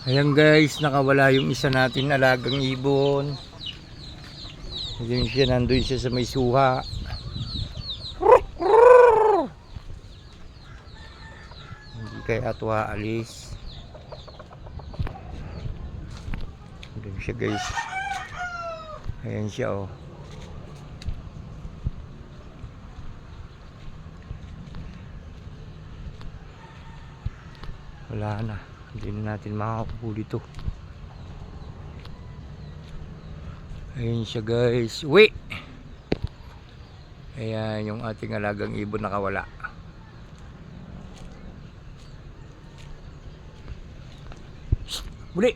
Ayan guys, nakawala yung isa natin alagang ibon. Ayun siya, nandun siya sa may suha. Hindi kaya ito aalis. Ayun siya guys. Ayan siya oh. Wala na. Hindi na natin makakapulo ito. Ayun siya guys. Uwi! Ayan yung ating alagang ibon nakawala. Uli!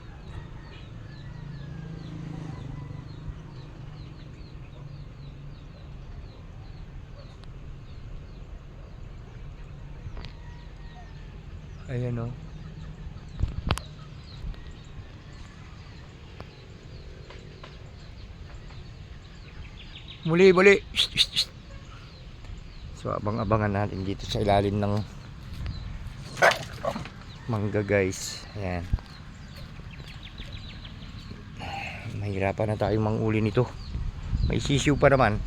Ayan o. Muli. Shh, shh, shh. So abang-abangan natin dito sa ilalim ng mangga guys. Ayan. Mahirapan na tayong manguli nito. May sisiw pa naman.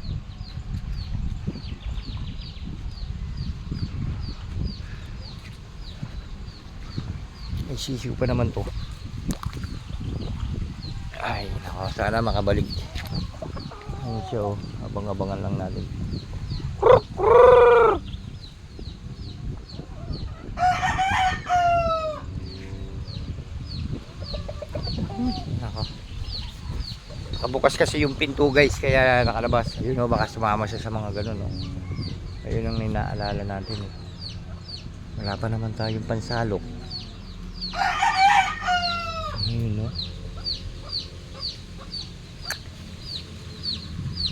May sisiw pa naman to. Ay nako, sana makabalik. Ayun siya oh. Abang-abangan lang natin. Nako. Nakabukas kasi yung pinto guys, kaya nakalabas. Ayun oh, baka sumama siya sa mga ganun oh. Ayun ang inaalala natin eh. Wala pa naman tayong pansalok. Ayun oh.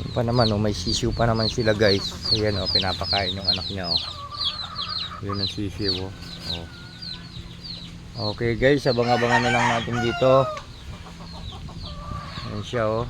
Yung pa naman oh, may sisiw pa naman sila guys. Ayan oh, pinapakain yung anak niya oh. Yun ang sisiw oh. Oh. Okay guys, abang-abangan na lang natin dito. Ayan siya oh.